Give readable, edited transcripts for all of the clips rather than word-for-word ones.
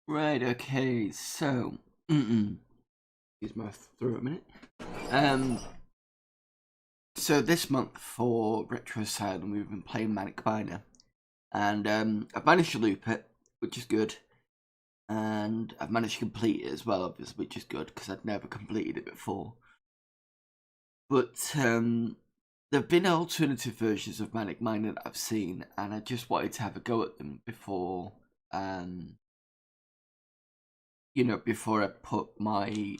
Right, okay, so, use my throat a minute. Um, so this month for Retro Asylum, we've been playing Manic Miner, and I've managed to loop it, which is good, and I've managed to complete it as well, obviously, which is good, because I'd never completed it before. But, there've been alternative versions of Manic Miner that I've seen, and I just wanted to have a go at them before, before I put my,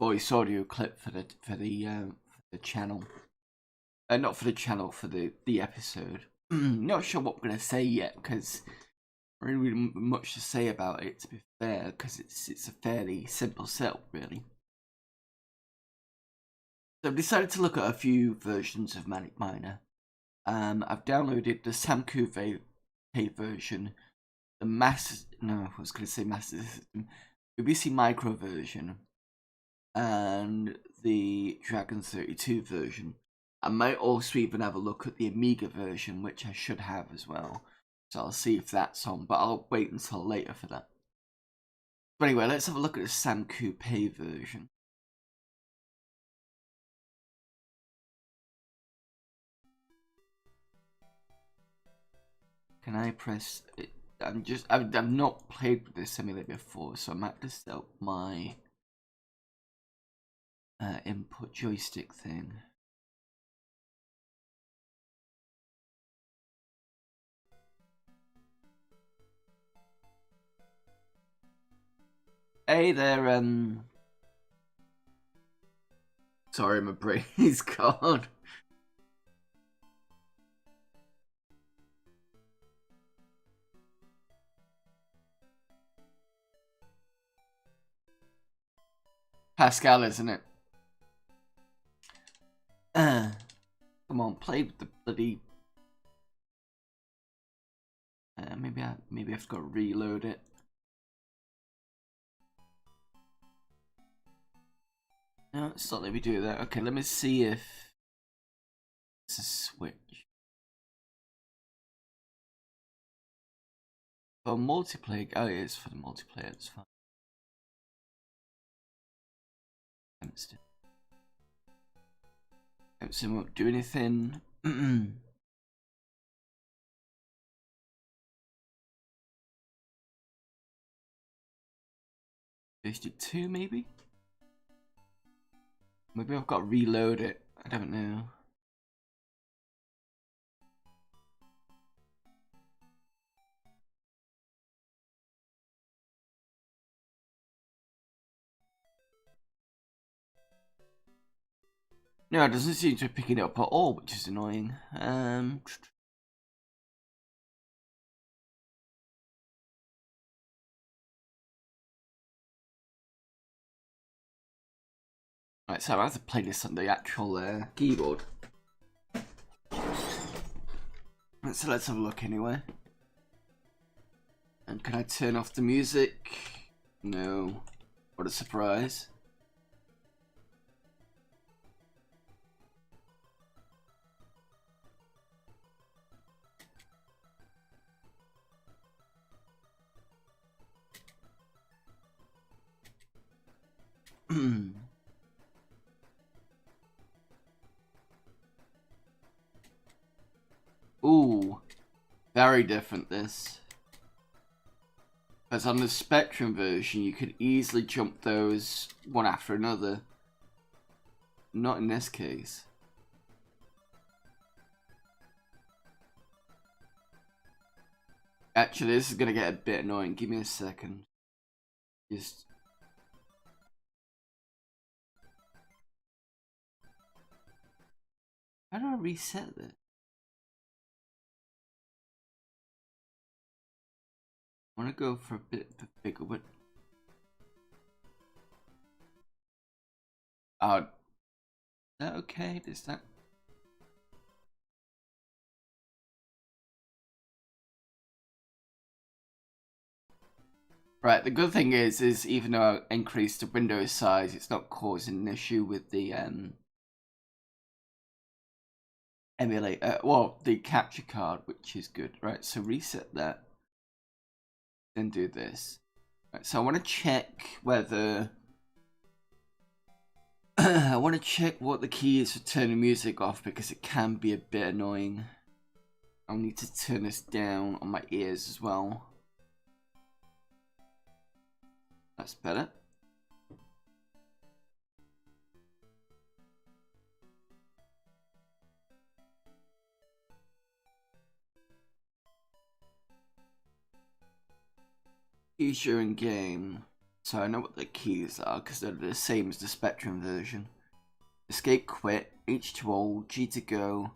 voice audio clip for the channel. Not for the channel, for the episode. Not sure what I'm gonna say yet because I don't really much to say about it. To be fair, because it's a fairly simple setup, really. So I've decided to look at a few versions of Manic Miner. I've downloaded the Sam Coupe paid version, the I was gonna say Master System, BBC Micro version, and the Dragon 32 version. I might also even have a look at the Amiga version, which I should have as well. So I'll see if that's on, but I'll wait until later for that. But anyway, let's have a look at the Sam Coupe version. Can I press it? I've not played with this emulator before, so I might have to set up my input joystick thing. Hey there, sorry, my brain is gone. Pascal, isn't it? Come on, play with the bloody. Maybe I've got to reload it. No, it's not let me do that. Okay, let me see if it's a switch. For multiplayer, oh, it is for the multiplayer. It's fine. Empston won't do anything. 52 maybe? Maybe I've got to reload it. I don't know. No, it doesn't seem to be picking it up at all, which is annoying. Right, so I have to play this on the actual keyboard. So let's have a look anyway. And can I turn off the music? No. What a surprise. Ooh, very different this. Because on the Spectrum version, you could easily jump those one after another. Not in this case. Actually, this is going to get a bit annoying. Give me a second. Just... How do I reset this? I want to go for a bit bigger, but... Oh. Is that okay? Is that... Right, the good thing is even though I increased the window size, it's not causing an issue with the emulator, well, the capture card, which is good. Right, so reset that. then do this. Right, so I want to check whether I want to check what the key is for turning music off, because it can be a bit annoying. I'll need to turn this down on my ears as well. That's better. Keys during game. So I know what the keys are because they're the same as the Spectrum version. Escape, quit, H to hold, G to go,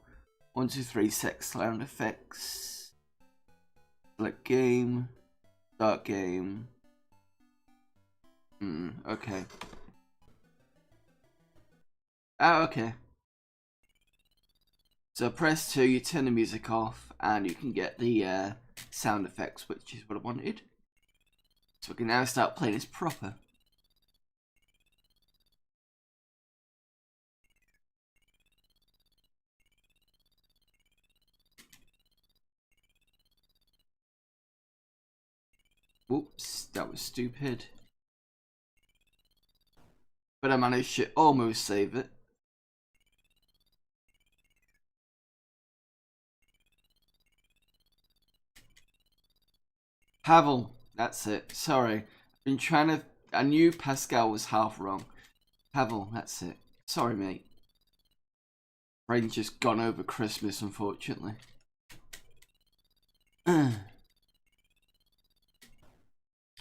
1, 2, 3, set sound effects, select game, start game. Okay. Ah, okay. So press 2, you turn the music off, and you can get the sound effects, which is what I wanted. So we can now start playing this proper. Whoops, that was stupid. But I managed to almost save it. Pavel, that's it. Sorry. Been trying to... I knew Pascal was half wrong. Pavel, that's it. Sorry, mate. Brain's just gone over Christmas, unfortunately.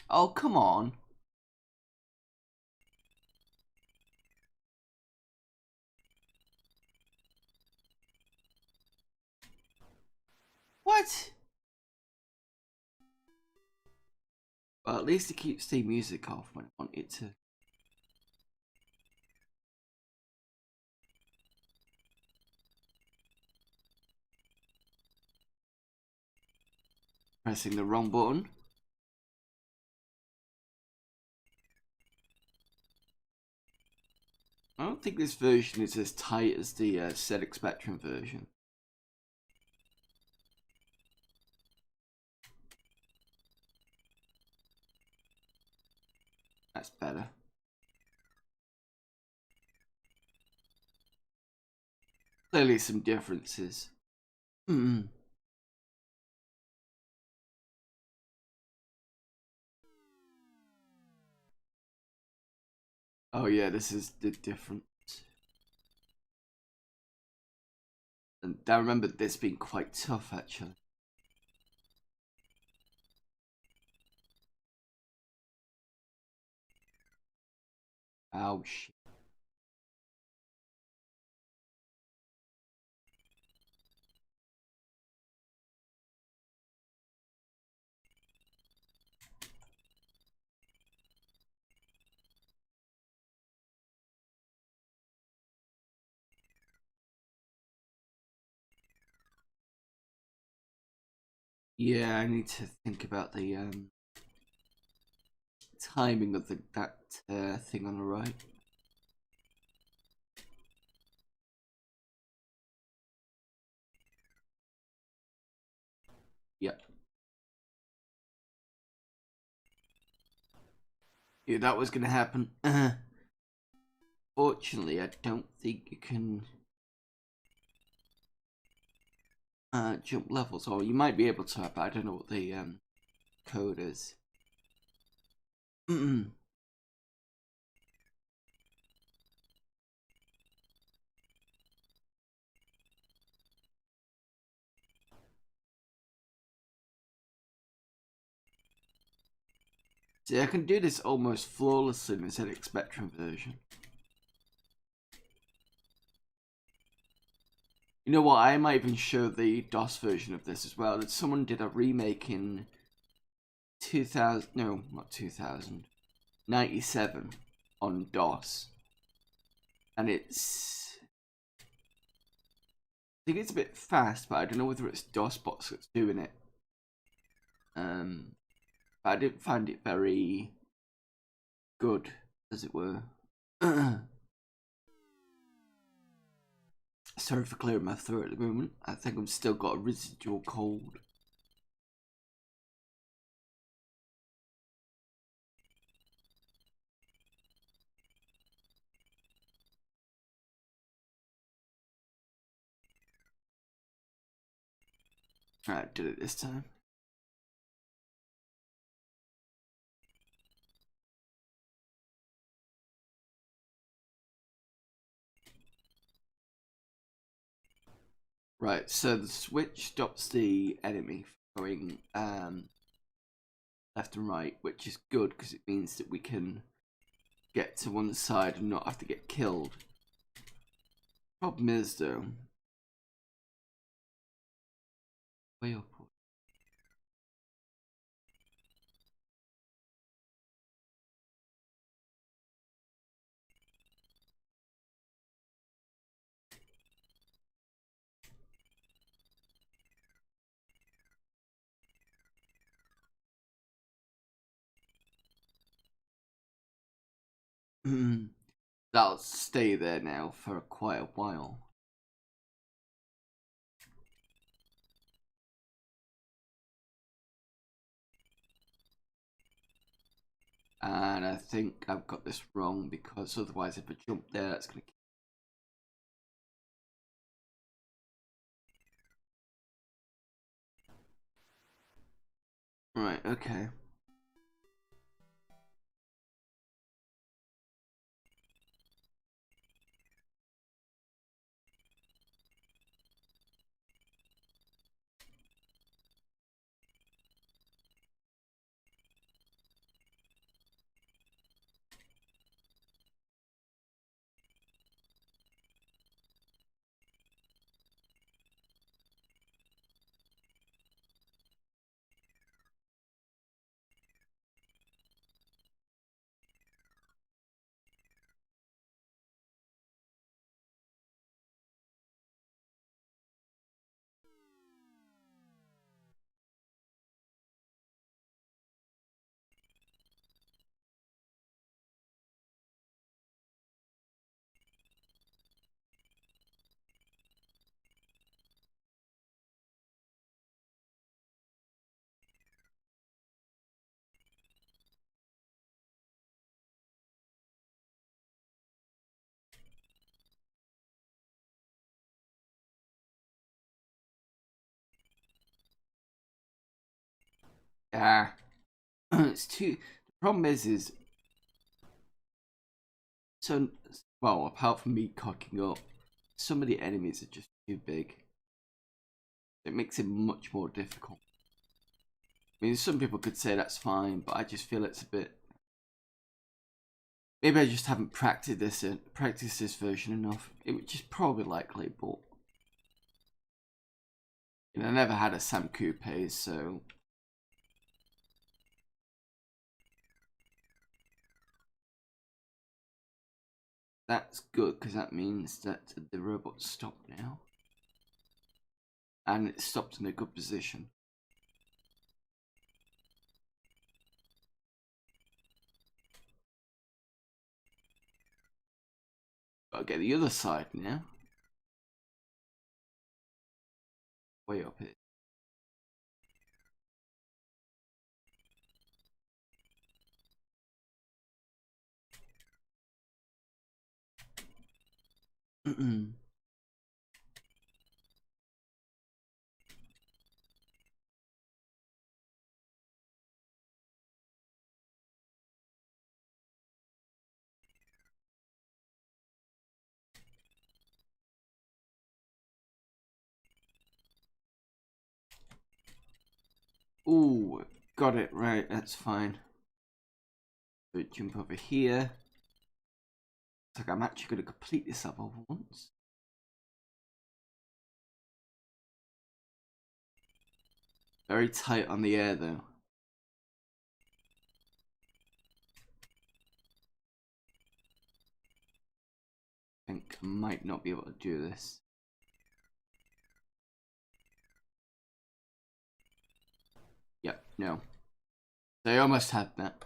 Oh, come on. What? Well, at least it keeps the music off when I want it to. Pressing the wrong button. I don't think this version is as tight as the ZX Spectrum version. That's better. Clearly some differences. Oh yeah, this is the difference. And I remember this being quite tough, actually. Oh shit. Yeah, I need to think about the timing of that thing on the right. Yep. Yeah, that was gonna happen. Fortunately, I don't think you can jump levels, or you might be able to, but I don't know what the code is. See, I can do this almost flawlessly in the ZX Spectrum version. You know what, I might even show the DOS version of this as well. That someone did a remake in 2000, no, not 2000, 97 on DOS. And it's, I think it's a bit fast, but I don't know whether it's DOSBox that's doing it. But I didn't find it very good, as it were. Sorry for clearing my throat at the moment. I think I've still got a residual cold. Alright, did it this time. Right, so the switch stops the enemy from going left and right, which is good because it means that we can get to one side and not have to get killed. Problem is though, way up. That'll stay there now for quite a while. And I think I've got this wrong because otherwise if I jump there that's going to... Right, okay. Yeah. It's too... The problem is... So, well, apart from me cocking up, some of the enemies are just too big. It makes it much more difficult. I mean, some people could say that's fine, but I just feel it's a bit... Maybe I just haven't practiced this version enough, which is probably likely, but... You know, I never had a Sam Coupe, so... That's good, because that means that the robot's stopped now. And it stopped in a good position. Gotta get the other side now. Way up here. Ooh, got it right, that's fine. So jump over here. Looks like I'm actually going to complete this level once. Very tight on the air though. I think I might not be able to do this. Yep, no. They almost had that.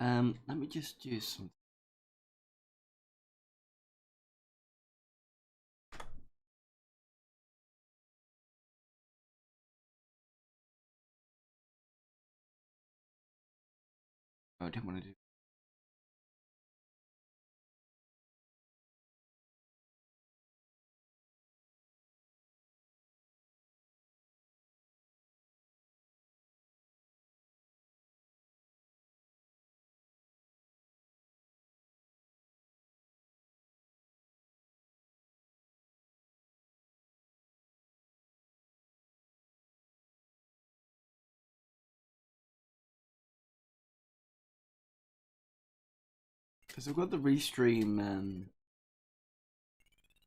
Let me just do some. Oh, I didn't want to do. Because I've got the restream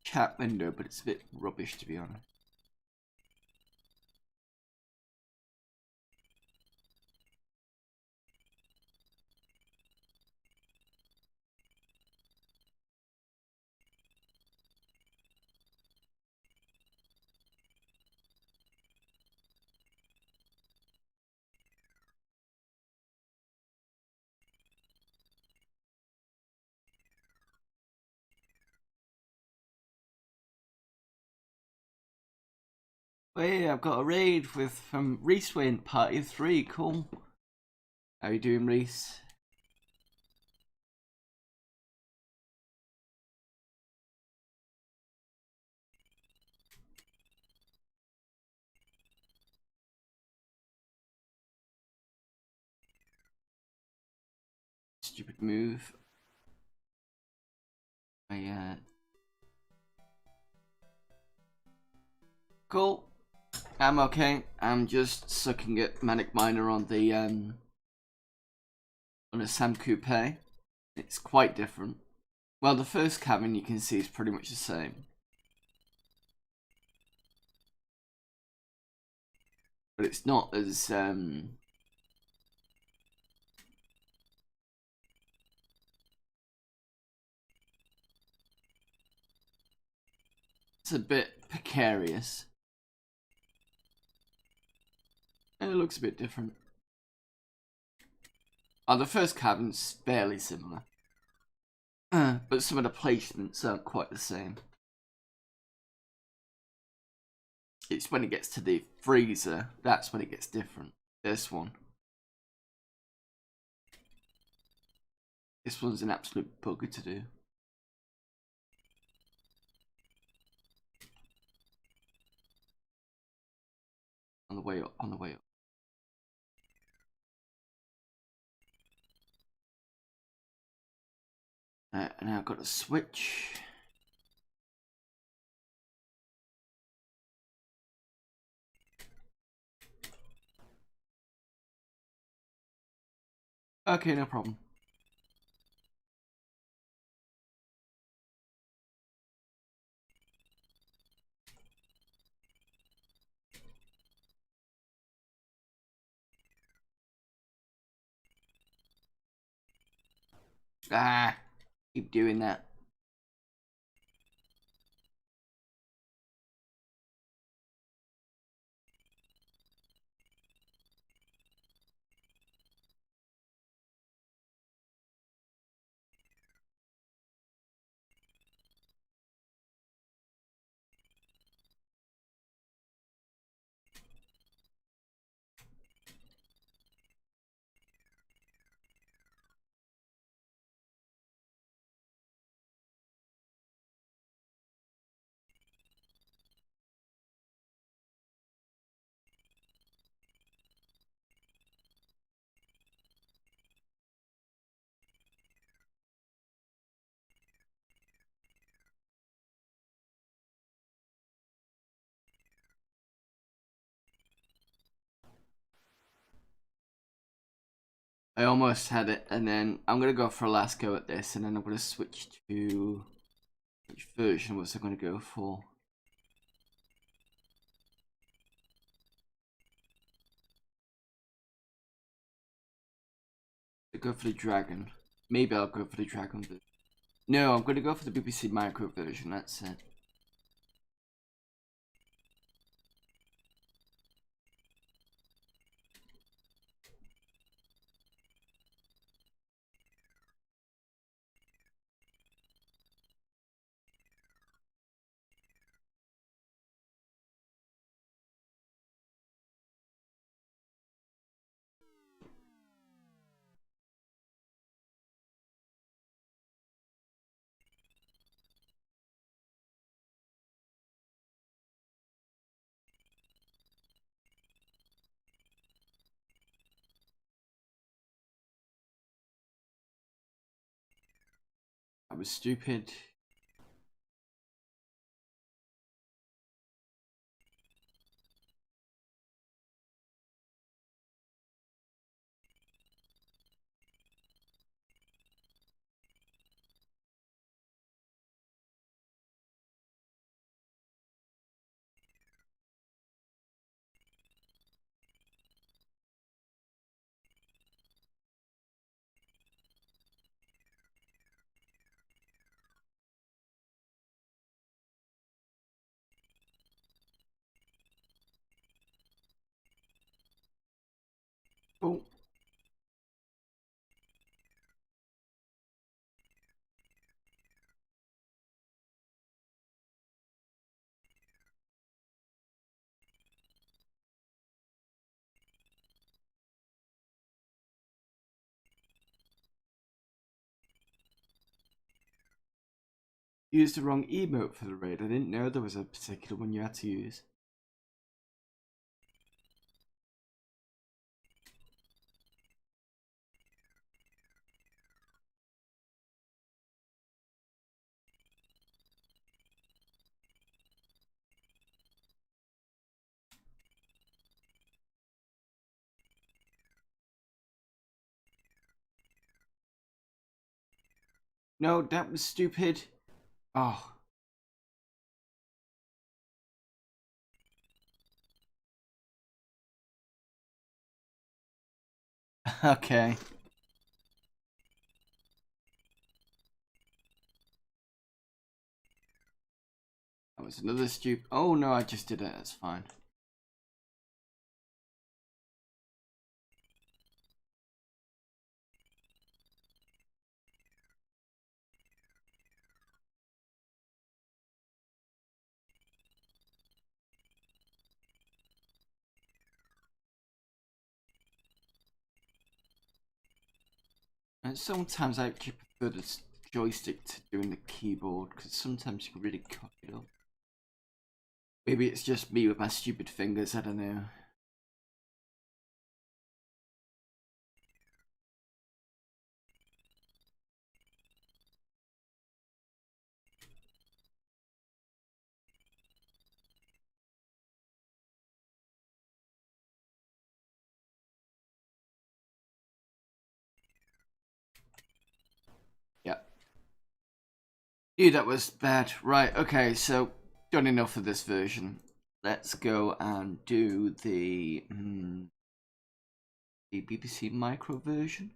chat window, but it's a bit rubbish to be honest. Hey, I've got a raid from Reese Wayne, Party of 3, cool. How you doing, Reese? Stupid move. Cool. I'm okay. I'm just sucking at Manic Miner on the on a Sam Coupe. It's quite different. Well, the first cabin you can see is pretty much the same. But it's not as it's a bit precarious. And it looks a bit different. Oh, the first cabin's barely similar. But some of the placements aren't quite the same. It's when it gets to the freezer, that's when it gets different. This one. This one's an absolute bugger to do. On the way up, on the way up. And now I've got a switch. Okay, no problem. Ah, keep doing that. I almost had it, and then I'm gonna go for a last go at this, and then I'm gonna switch to which version was I gonna go for? I go for the dragon. Maybe I'll go for the dragon version. No, I'm gonna go for the BBC Micro version. That's it. That was stupid. Oh. Used the wrong emote for the raid. I didn't know there was a particular one you had to use. No, that was stupid. Oh. Okay. That was another stupid. Oh no, I just did it. That's fine. And sometimes I actually prefer the joystick to doing the keyboard because sometimes you can really cut it up. Maybe it's just me with my stupid fingers. I don't know. Yeah. Ew, that was bad. Right, okay, so done enough of this version. Let's go and do the BBC Micro version.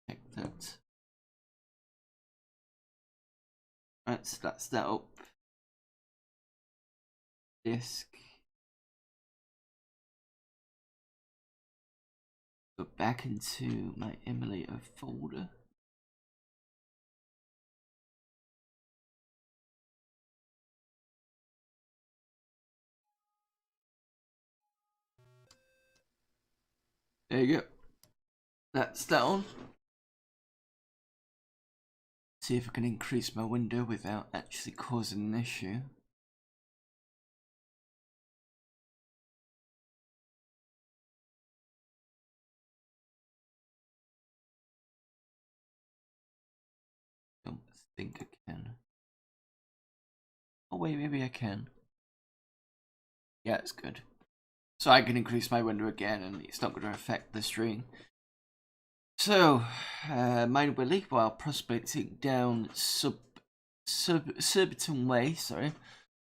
Check that. Right, so that's that up. Disk. Go back into my emulator folder. There you go. That's that on. See if I can increase my window without actually causing an issue. Don't think I can. Oh wait, maybe I can. Yeah, it's good. So I can increase my window again and it's not going to affect the stream. So, Mine Willie, while prospecting down Surbiton Way,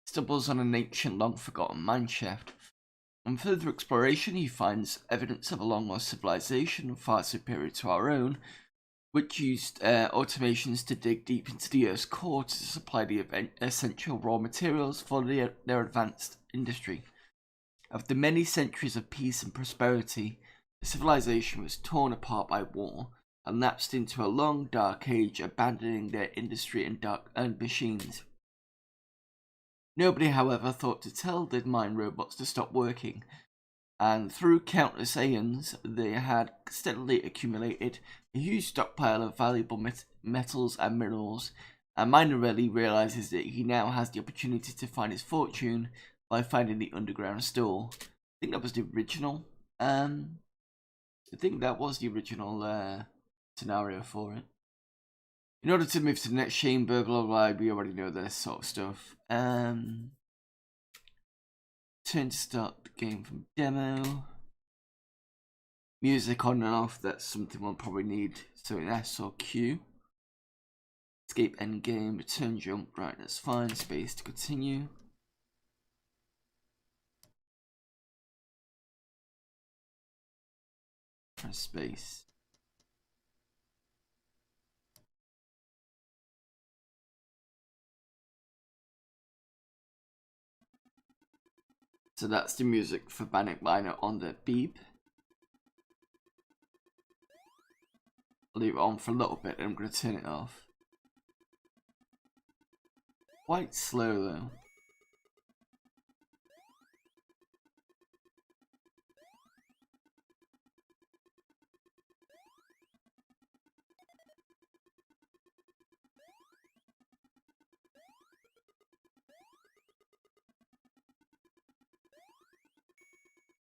stumbles on an ancient, long-forgotten mineshaft. On further exploration, he finds evidence of a long-lost civilization far superior to our own, which used automations to dig deep into the Earth's core to supply the essential raw materials for their advanced industry. After many centuries of peace and prosperity, the civilization was torn apart by war and lapsed into a long, dark age, abandoning their industry and machines. Nobody, however, thought to tell the mine robots to stop working, and through countless aeons, they had steadily accumulated a huge stockpile of valuable metals and minerals, And Miner really realizes that he now has the opportunity to find his fortune by finding the underground store. I think that was the original. I think that was the original scenario for it. In order to move to the next chamber, blah blah, we already know this sort of stuff. Turn to start the game from demo. Music on and off, that's something we'll probably need. So in S or Q. Escape endgame, return jump, right, that's fine. Space to continue. Press space. So that's the music for Manic Miner on the beep. I'll leave it on for a little bit and I'm going to turn it off. Quite slow though.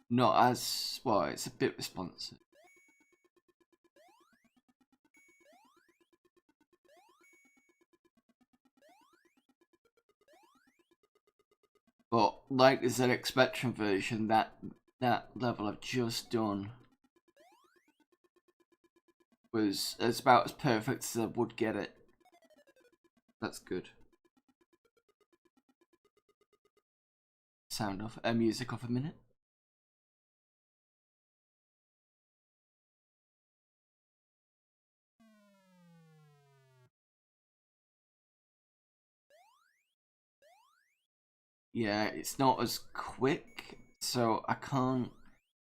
Not as, well, it's a bit responsive. But like the ZX Spectrum version, that level I've just done was about as perfect as I would get it. That's good. Sound off, music off a minute. Yeah, it's not as quick, so I can't,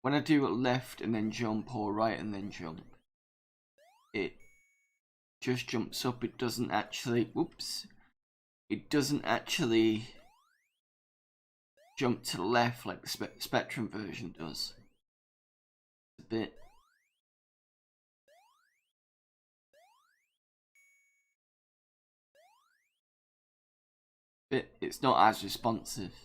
when I do it left and then jump or right and then jump, it just jumps up. It doesn't actually, whoops, it doesn't actually jump to the left like the Spectrum version does. A bit. It's not as responsive.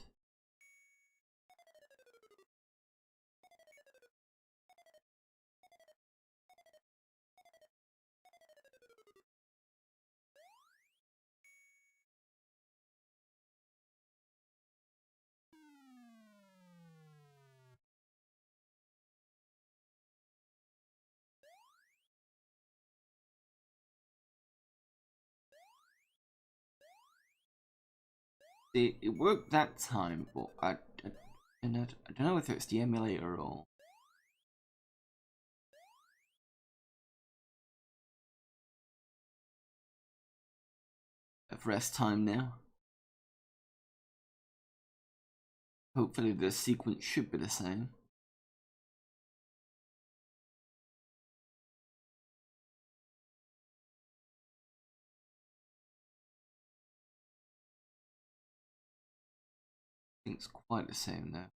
It worked that time, but I don't know if it's the emulator or. Of rest time now. Hopefully the sequence should be the same. I think it's quite the same though.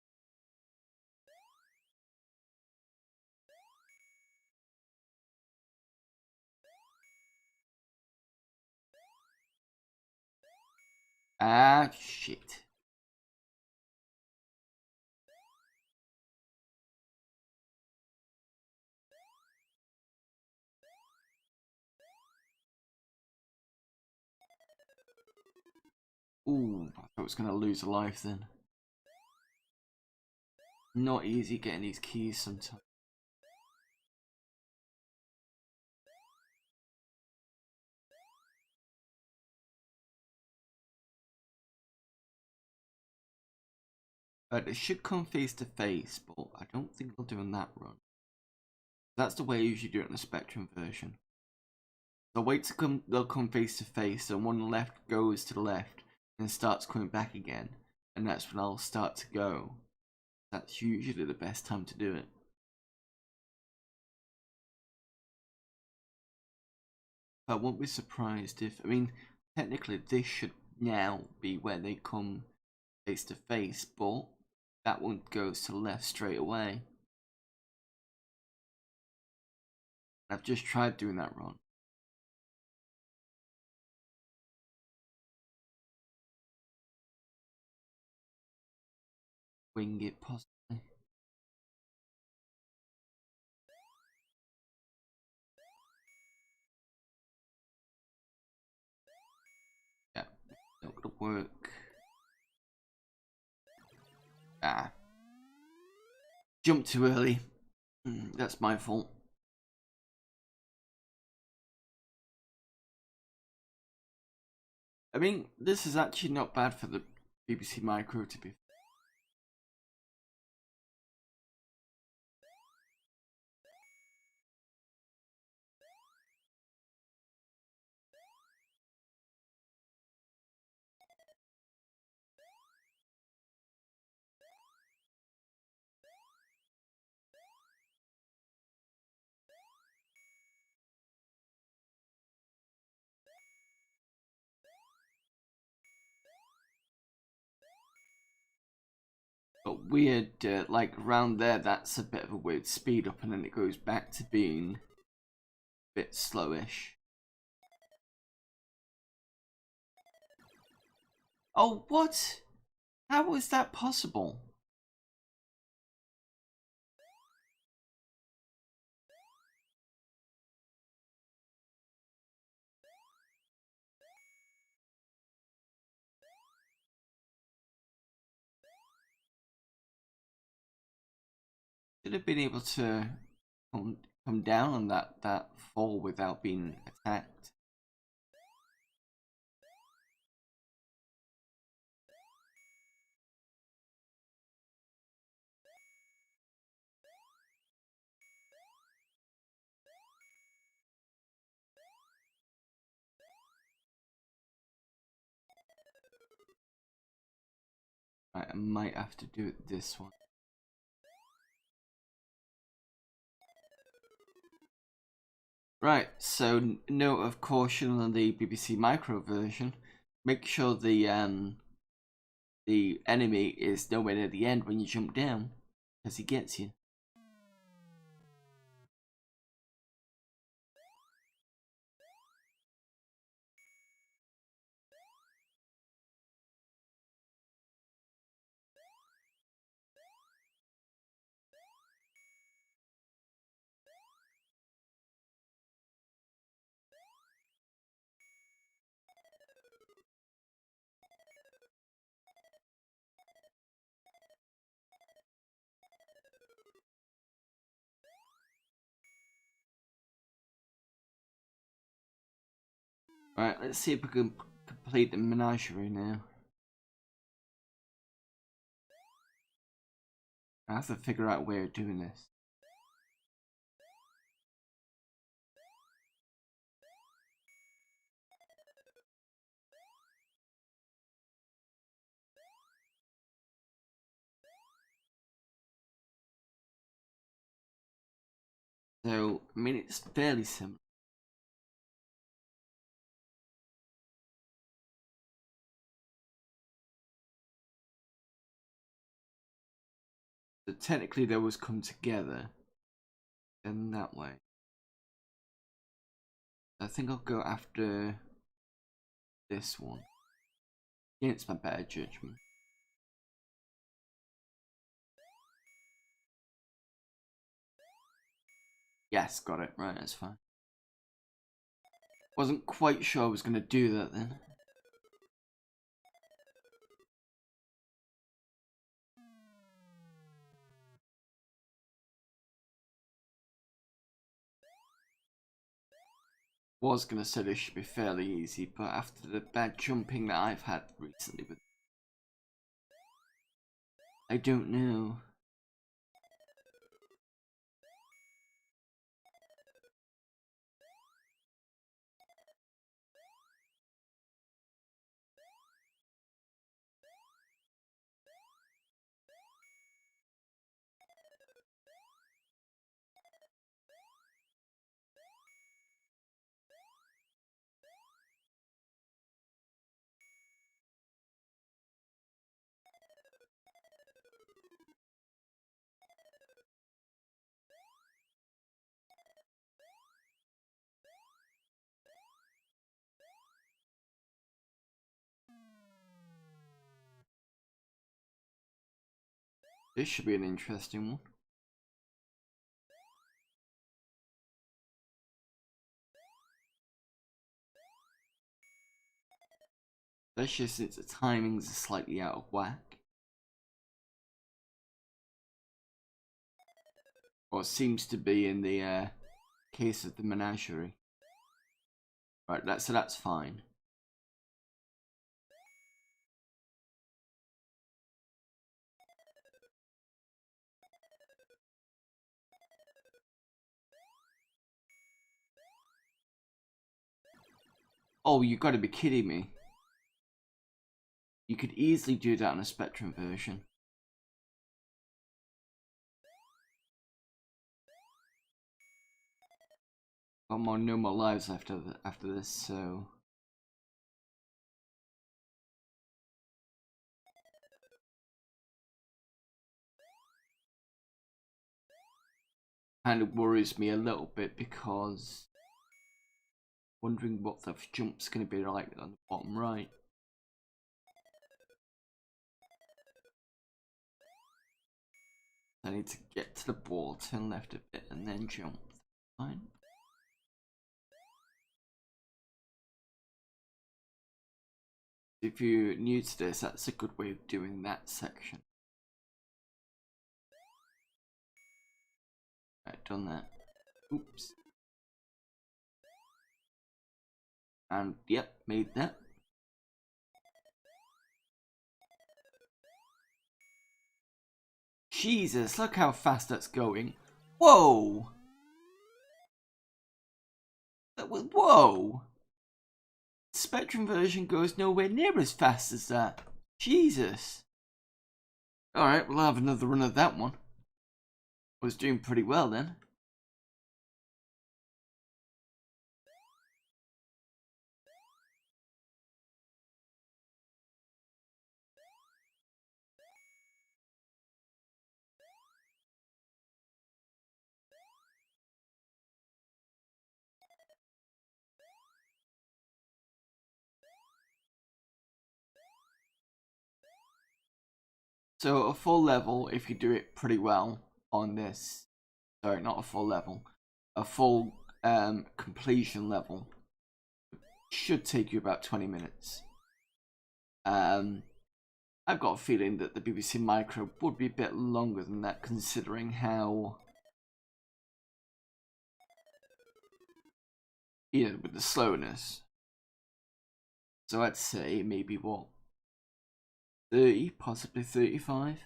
Ah, shit. Ooh, I thought I was gonna lose a life then. Not easy getting these keys sometimes. But it should come face to face, but I don't think they'll do in that run. That's the way I usually do it in the Spectrum version. They'll wait to come, they'll come face to face, and one left goes to the left and starts coming back again, and that's when I'll start to go. That's usually the best time to do it. I won't be surprised if, I mean, technically this should now be where they come face to face, but that one goes to the left straight away. I've just tried doing that wrong. wing it possibly. Yeah, not gonna work. Ah, jumped too early. That's my fault. I mean, this is actually not bad for the BBC Micro to be. But weird, like around there, that's a bit of a weird speed up, and then it goes back to being a bit slowish. Oh, what? How is that possible? Should have been able to come down on that fall without being attacked. Right, I might have to do it this one. Right, so note of caution on the BBC Micro version. Make sure the enemy is nowhere near the end when you jump down, because he gets you. Right, let's see if we can complete the menagerie now. I have to figure out a way of doing this. So, I mean, it's fairly simple. So technically they always come together in that way. I think I'll go after this one. Against my better judgment. Yes, got it. Right, that's fine. Wasn't quite sure I was going to do that then. Was going to say this should be fairly easy, but after the bad jumping that I've had recently with... I don't know. This should be an interesting one. Especially since the timings are slightly out of whack. Or seems to be in the case of the menagerie. Right, so that's fine. Oh, you gotta be kidding me. You could easily do that on a Spectrum version. Got no more lives after this, so... Kind of worries me a little bit because... Wondering what the jump's gonna be like on the bottom right. I need to get to the ball, turn left a bit, and then jump. Fine. If you're new to this, that's a good way of doing that section. Right, done that. Oops. And yep, made that. Jesus, look how fast that's going. Whoa! That was, whoa! Spectrum version goes nowhere near as fast as that. Jesus. Alright, we'll have another run of that one. Was doing pretty well then. So a full level, if you do it pretty well on this, sorry, not a full level, a full completion level should take you about 20 minutes. I've got a feeling that the BBC Micro would be a bit longer than that, considering how, you know, with the slowness. So I'd say maybe what, 30, possibly 35.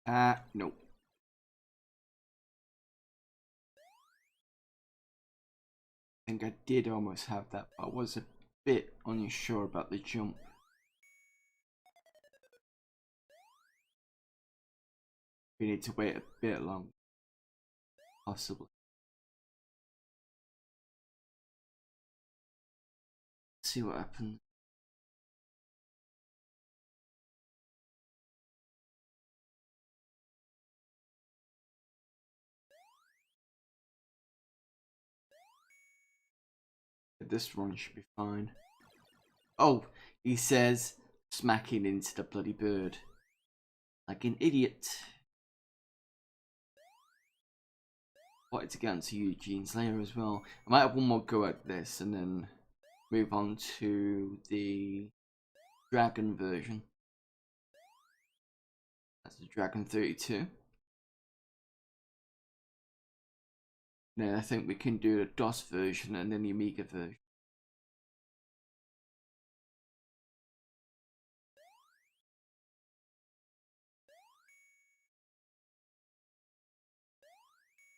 No. I think I did almost have that, but I was a bit unsure about the jump. We need to wait a bit longer, possibly. See what happens. This run should be fine. Oh, he says smacking into the bloody bird. Like an idiot. Wanted to get onto Eugene's layer as well. I might have one more go at this and then move on to the dragon version. That's the Dragon 32. Then I think we can do the DOS version and then the Amiga version.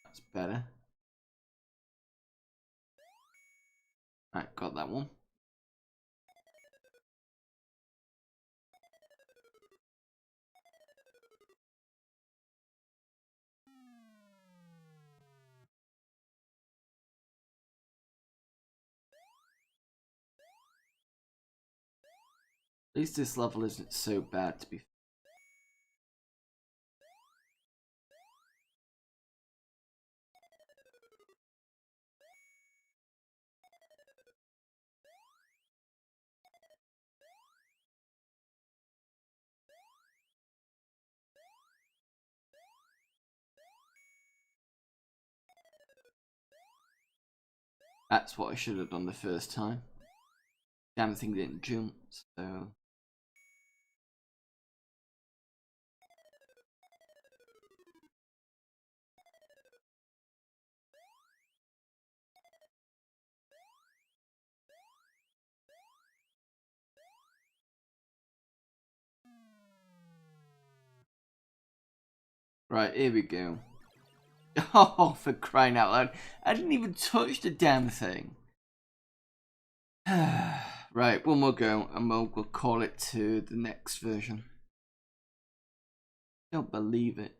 That's better. Right, got that one. At least this level isn't so bad to be fair. That's what I should have done the first time. Damn thing didn't jump, so... Right, here we go. Oh, for crying out loud. I didn't even touch the damn thing. Right, one more go and we'll call it to the next version. Don't believe it.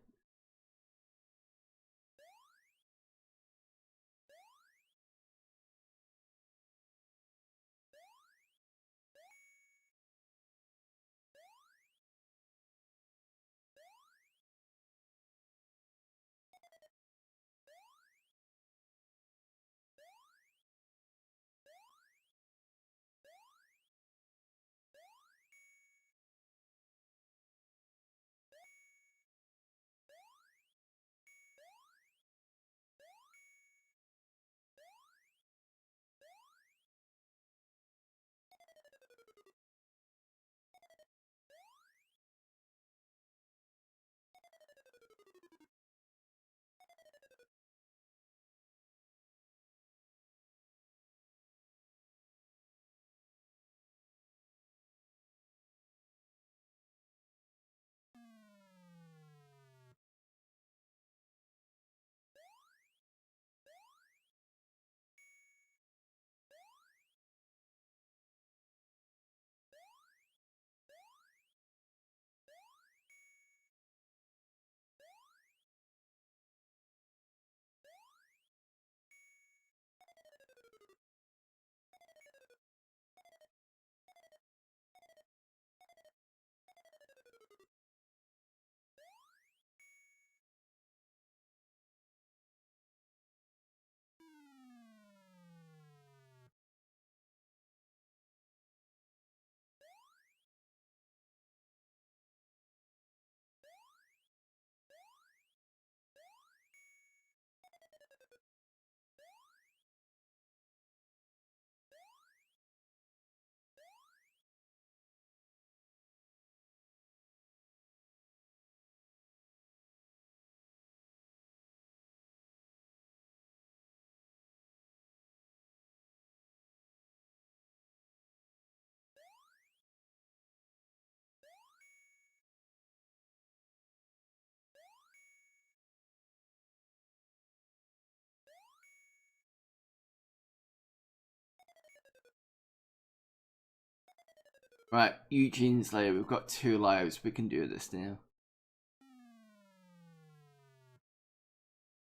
Right, Eugene's layer. We've got 2 lives. We can do this now.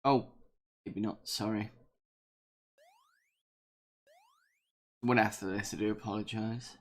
Oh, maybe not. Sorry. One after this, I do apologise.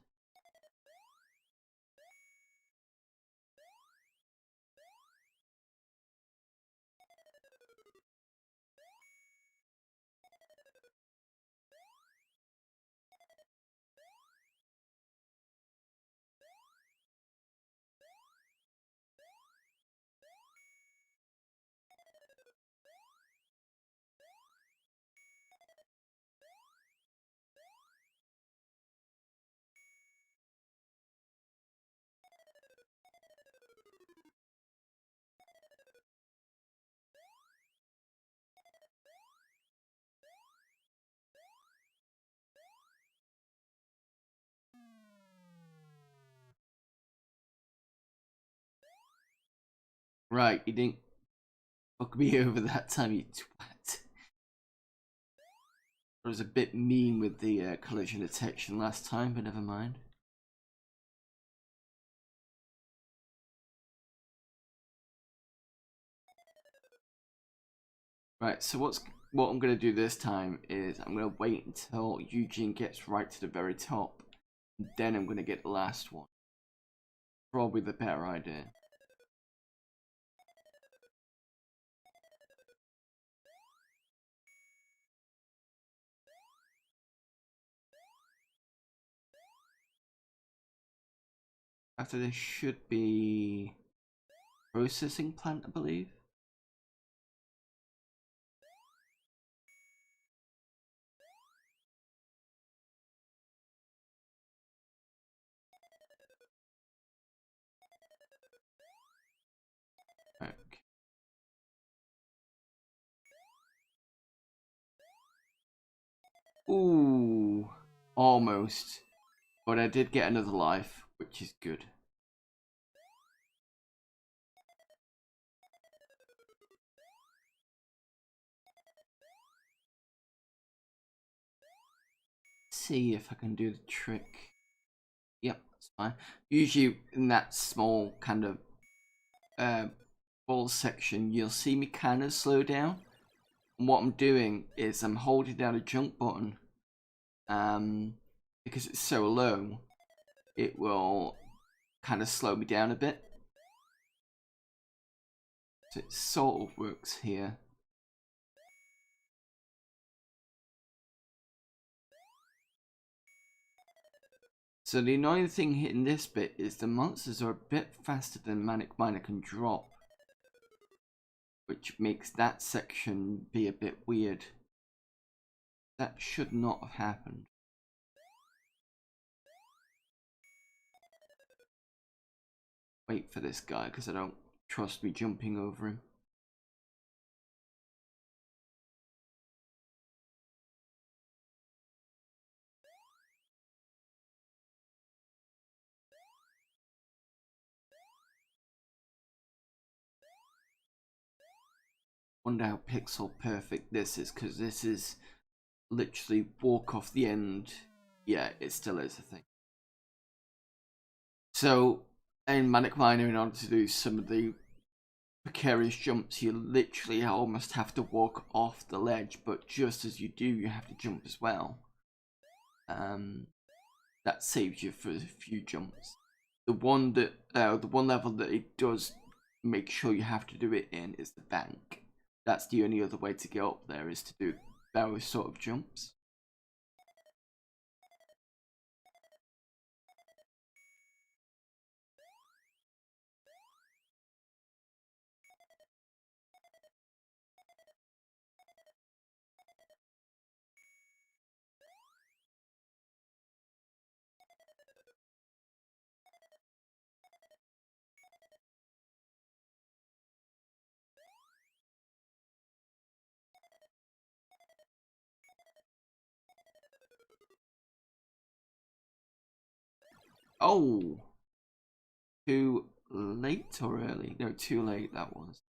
Right, you didn't fuck me over that time, you twat. I was a bit mean with the collision detection last time, but never mind. Right, so what I'm going to do this time is I'm going to wait until Eugene gets right to the very top. Then I'm going to get the last one. Probably the better idea. After this should be processing plant, I believe. Okay. Ooh, almost. But I did get another life, which is good. See if I can do the trick. Yep, that's fine. Usually in that small kind of ball section, you'll see me kind of slow down. And what I'm doing is I'm holding down a jump button. Because it's so low, it will kind of slow me down a bit. So it sort of works here. So the annoying thing hitting this bit is the monsters are a bit faster than Manic Miner can drop, which makes that section be a bit weird. That should not have happened. Wait for this guy because I don't trust me jumping over him. Wonder how pixel perfect this is, because this is literally walk off the end. Yeah, it still is a thing. So in Manic Miner, in order to do some of the precarious jumps, you literally almost have to walk off the ledge, but just as you do, you have to jump as well. That saves you for a few jumps. The one level that it does make sure you have to do it in is the bank. That's the only other way to get up there, is to do those sort of jumps. Oh! Too late or early? No, too late that was.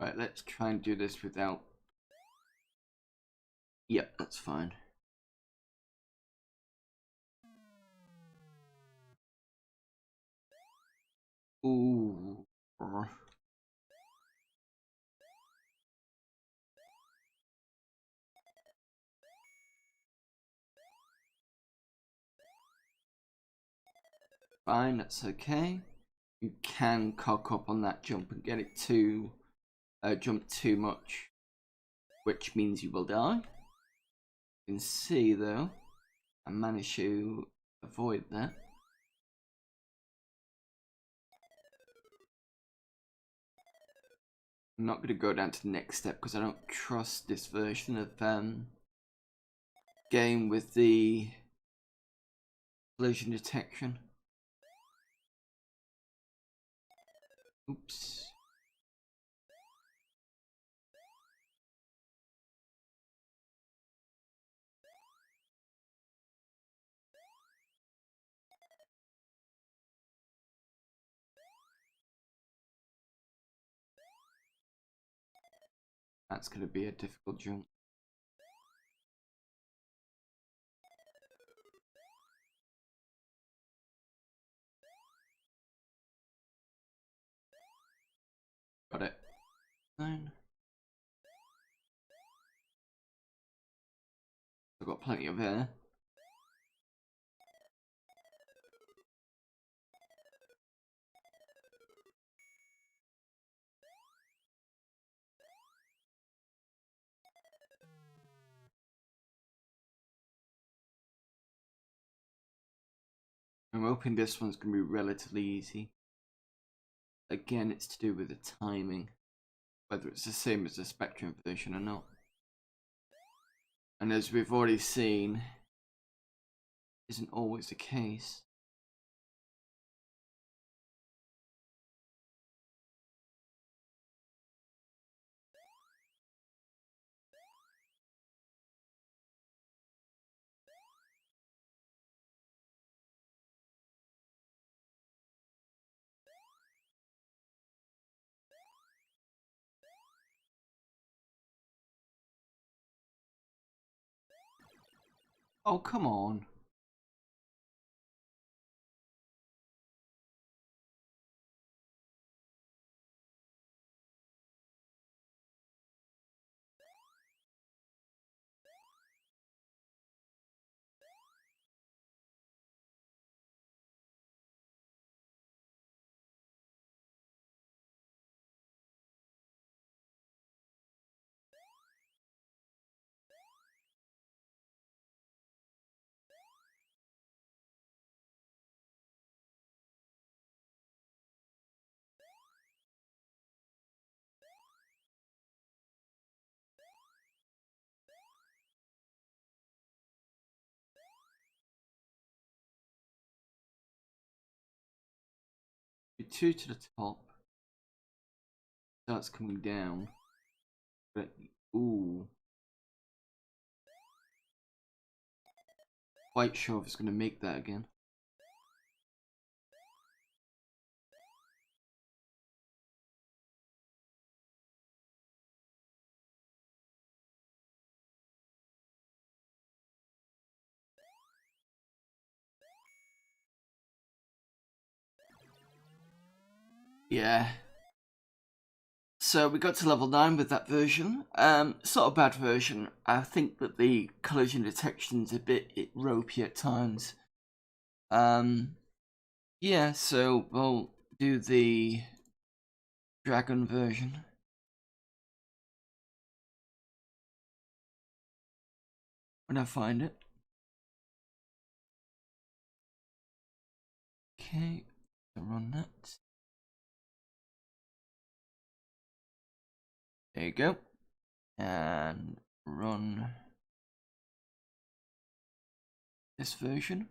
Right, let's try and do this without... Yep, that's fine. Ooh. Fine, that's okay. You can cock up on that jump and get it to jump too much, which means you will die. You can see though, I managed to avoid that. I'm not going to go down to the next step because I don't trust this version of game with the collision detection. Oops. That's going to be a difficult jump. Got it. Fine. I've got plenty of air. I'm hoping this one's going to be relatively easy. Again, it's to do with the timing, whether it's the same as the Spectrum version or not. And as we've already seen, isn't always the case. Oh, come on. Two to the top. Starts coming down. But, ooh. Quite sure if it's going to make that again. Yeah. So we got to level 9 with that version. It's not a bad version. I think that the collision detection's a bit ropey at times. Yeah, so we'll do the dragon version. When I find it. Okay, so run that. There you go. And run this version.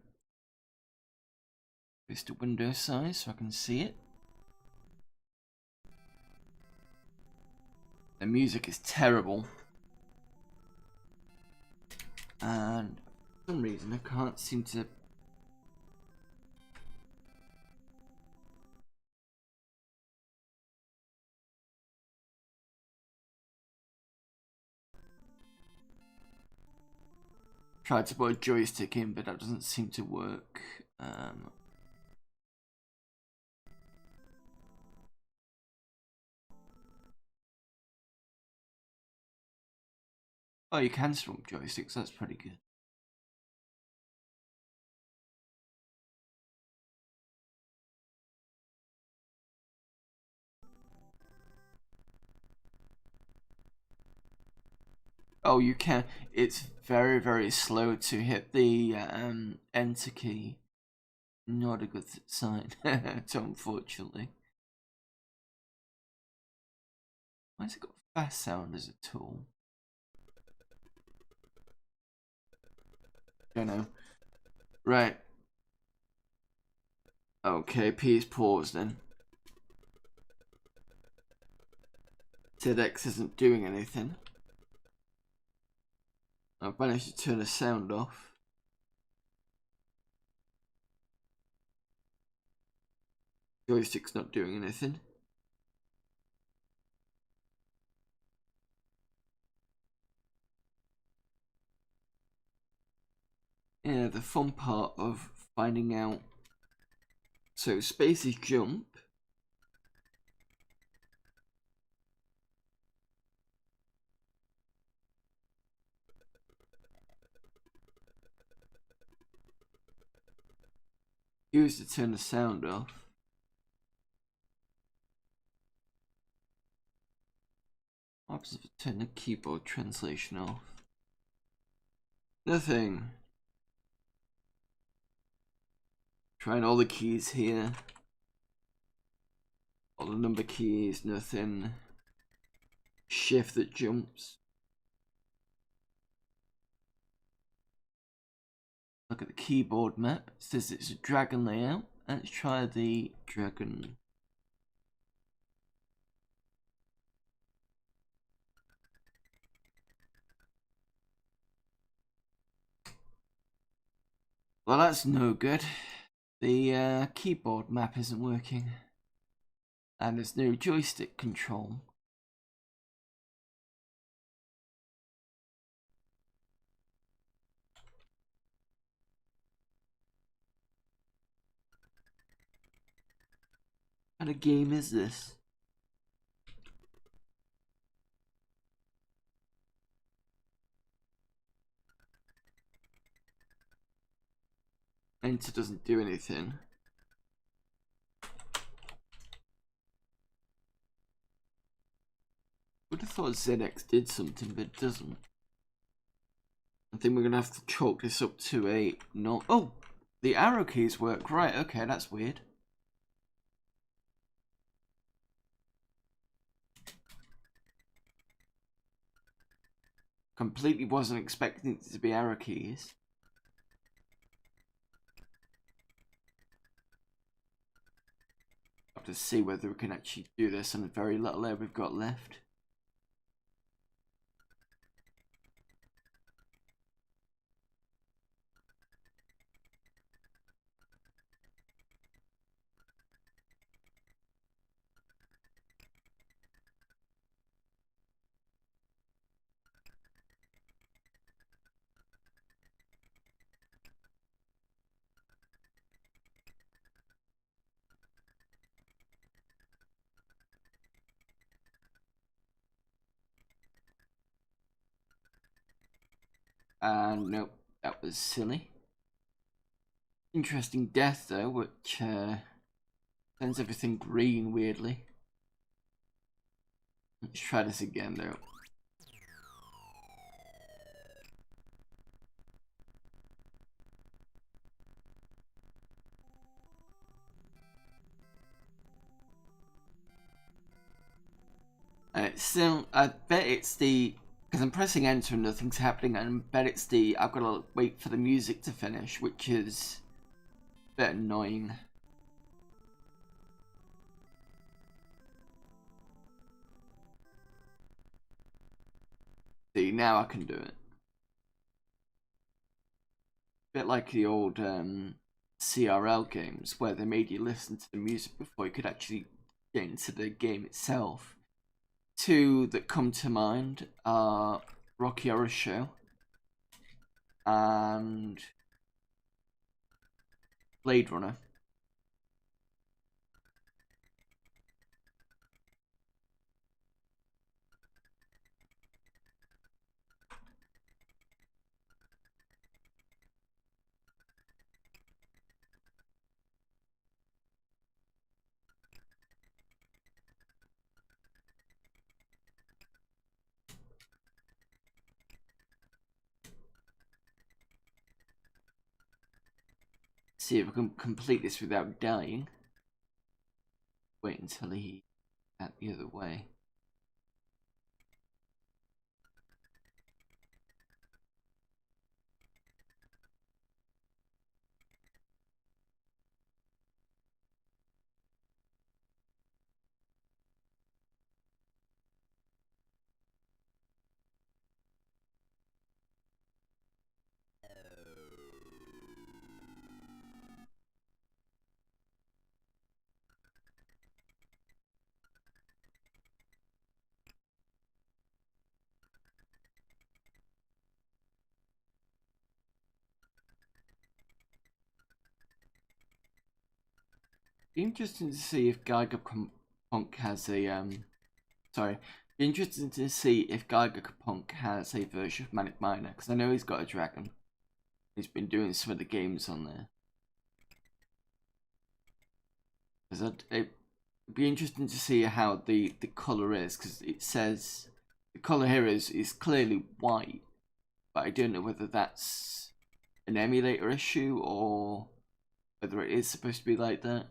Increase the window size so I can see it. The music is terrible. And for some reason I can't seem to... Tried to put a joystick in, but that doesn't seem to work. Oh, you can swap joysticks, that's pretty good. Oh, you can. It's very, very slow to hit the enter key. Not a good sign, unfortunately. Why has it got fast sound as a tool? Don't know. Right. Okay, P is pause then. TEDx isn't doing anything. I've managed to turn the sound off. Joystick's not doing anything. Yeah, the fun part of finding out. So space is jump. Use to turn the sound off. What happens if I turn the keyboard translation off? Nothing. Trying all the keys here. All the number keys, nothing. Shift that jumps. Look at the keyboard map. It says it's a dragon layout. Let's try the dragon. Well, that's no good. The keyboard map isn't working. And there's no joystick control. What kind of game is this? Enter doesn't do anything. Would have thought ZX did something, but it doesn't. I think we're gonna have to chalk this up to a no. Oh, the arrow keys work. Right, okay, that's weird. Completely wasn't expecting it to be arrow keys. Have to see whether we can actually do this on the very little air we've got left. Nope, that was silly. Interesting death though, which turns everything green weirdly. Let's try this again though. And it's still, I bet it's the, because I'm pressing enter and nothing's happening, and I bet it's the, I've got to wait for the music to finish, which is a bit annoying. See, now I can do it. A bit like the old CRL games, where they made you listen to the music before you could actually get into the game itself. Two that come to mind are Rocky Horror Show and Blade Runner. See if I can complete this without dying. Wait until he out the other way. Be interesting to see if Punk has a sorry. Be interesting to see if Punk has a version of Manic Miner, because I know he's got a dragon. He's been doing some of the games on there. Because it'd be interesting to see how the colour is, because it says the colour here is clearly white, but I don't know whether that's an emulator issue or whether it is supposed to be like that.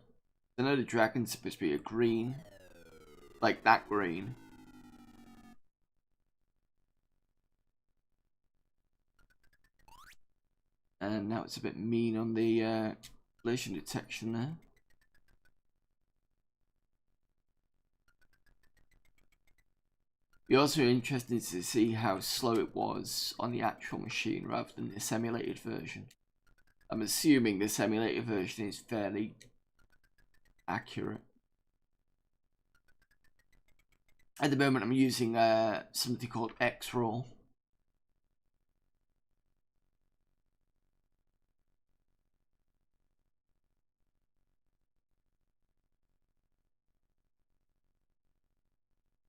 I know the dragon's supposed to be a green, like that green. And now it's a bit mean on the collision detection there. Be also interested to see how slow it was on the actual machine rather than this emulated version. I'm assuming this emulated version is fairly accurate. At the moment I'm using something called X-Roll.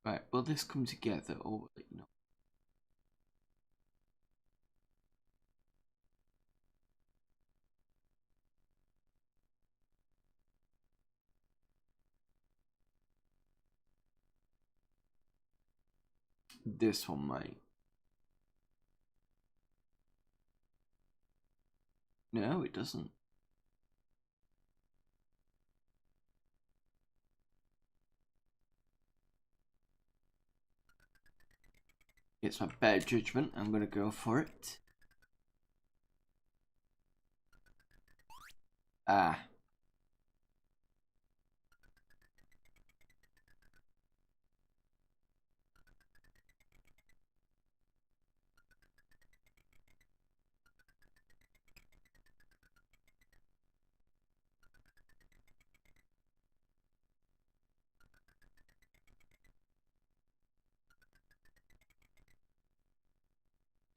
Right, will this come together or will it not? This one might. No, it doesn't. It's my bad judgment. I'm going to go for it. Ah.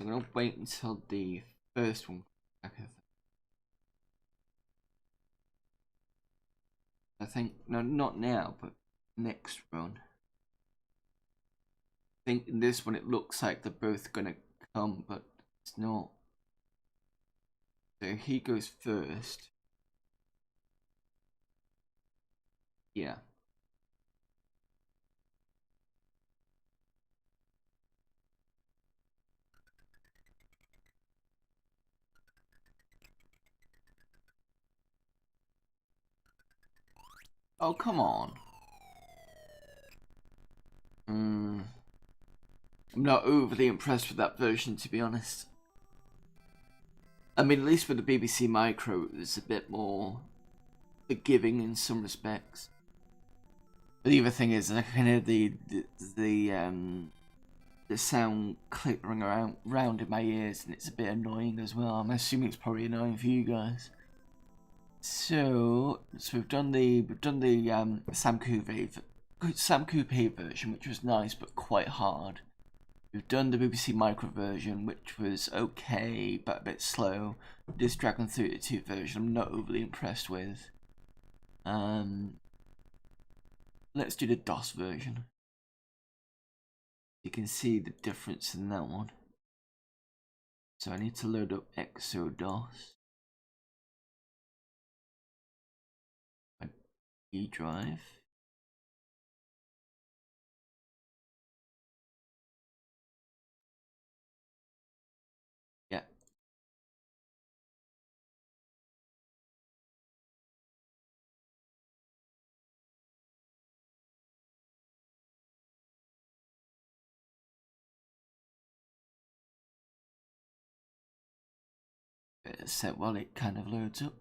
I'm going to wait until the first one. I think, no, not now, but next run. I think in this one it looks like they're both going to come, but it's not. So he goes first. Yeah. Oh, come on. I'm not overly impressed with that version, to be honest. I mean, at least with the BBC Micro, it was a bit more forgiving in some respects. But the other thing is, I can hear the sound clickering around in my ears, and it's a bit annoying as well. I'm assuming it's probably annoying for you guys. So we've done the Sam Coupe version, which was nice but quite hard. We've done the BBC Micro version, which was okay, but a bit slow. This Dragon 32 version I'm not overly impressed with. Let's do the DOS version. You can see the difference in that one. So I need to load up ExoDOS. My E drive. Yeah. Bit of set while it kind of loads up.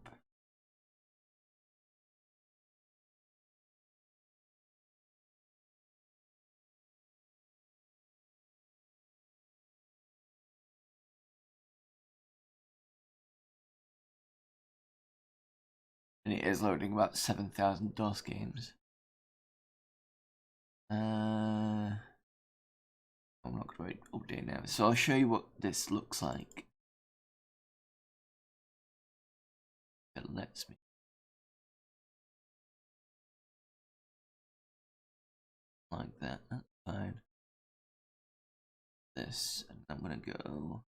And it is loading about 7,000 DOS games. I'm not going to update now. So I'll show you what this looks like. It lets me. Like that, that's fine. This, and I'm gonna go.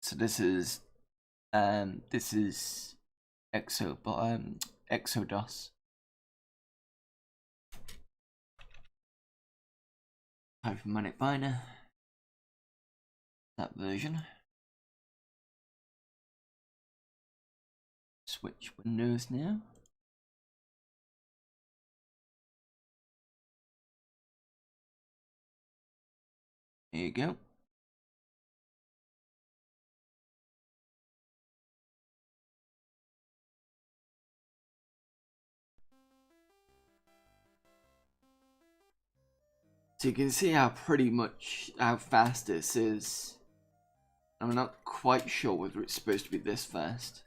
So this is ExoDOS. Type from Manic Miner. That version. Switch windows now. There you go. So you can see how fast this is. I'm not quite sure whether it's supposed to be this fast.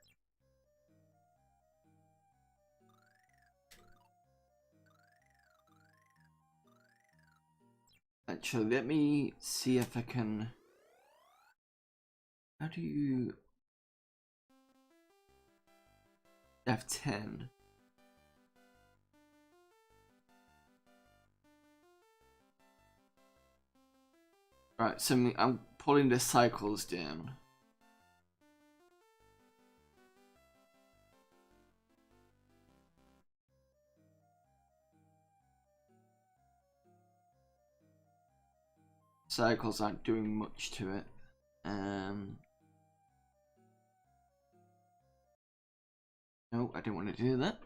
Actually, let me see if I can. How do you F10? Right, so I'm pulling the cycles down. Cycles aren't doing much to it. No, I didn't want to do that.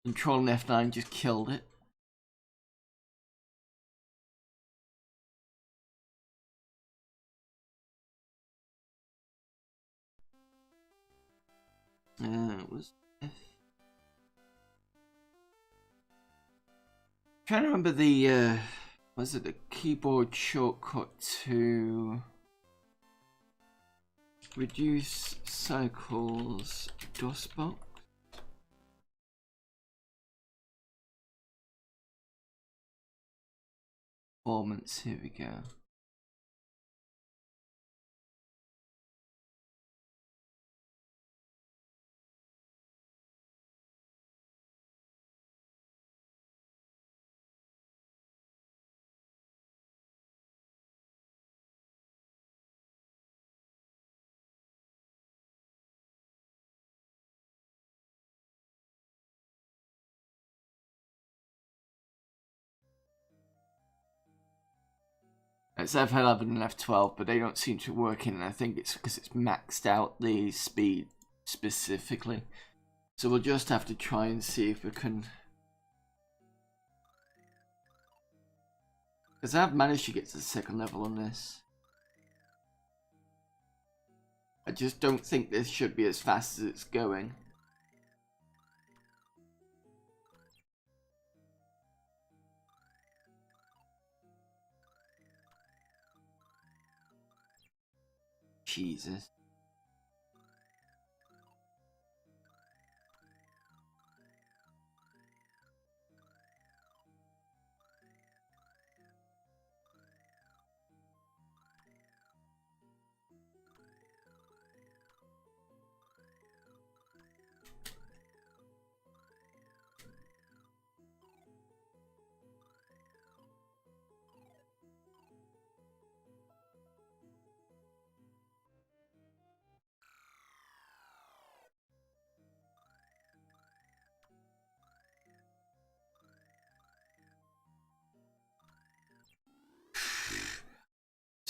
Control and F9 just killed it. It was F. Trying to remember the was it the keyboard shortcut to reduce cycles DOSBox? Performance, here we go. It's F11 and F12, but they don't seem to work in, and I think it's because it's maxed out the speed specifically. So we'll just have to try and see if we can. Because I've managed to get to the second level on this. I just don't think this should be as fast as it's going. Jesus.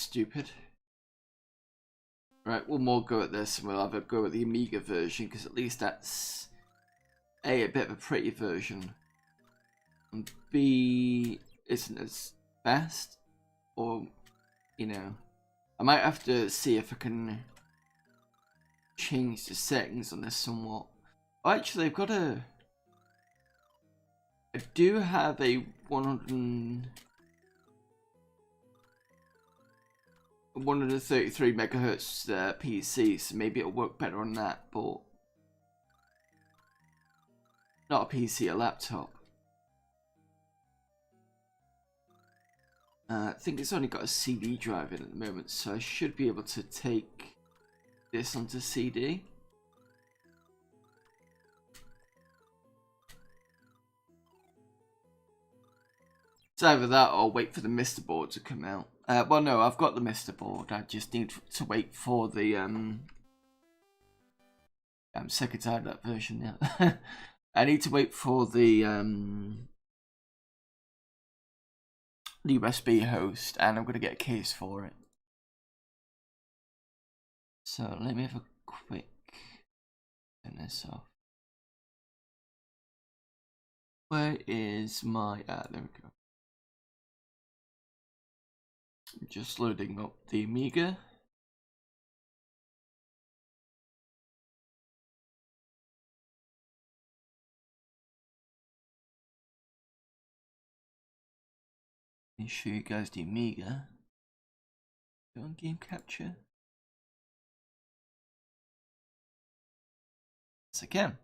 stupid. Right, one more go at this and we'll have a go at the Amiga version, because at least that's A, a bit of a pretty version, and B, isn't as fast, or, you know, I might have to see if I can change the settings on this somewhat. Oh, actually, I do have a 133 megahertz PC, so maybe it'll work better on that, but not a PC, a laptop. I think it's only got a CD drive in at the moment, so I should be able to take this onto CD. It's either that or wait for the Mr. board to come out. Well, no, I've got the Mr. board. I just need to wait for the I'm sick and tired of that version now. I need to wait for the USB host, and I'm gonna get a case for it. So let me have a quick turn this off. Where is my there we go. I'm just loading up the Amiga. Let me show you guys the Amiga. Go on game capture. Yes, I can.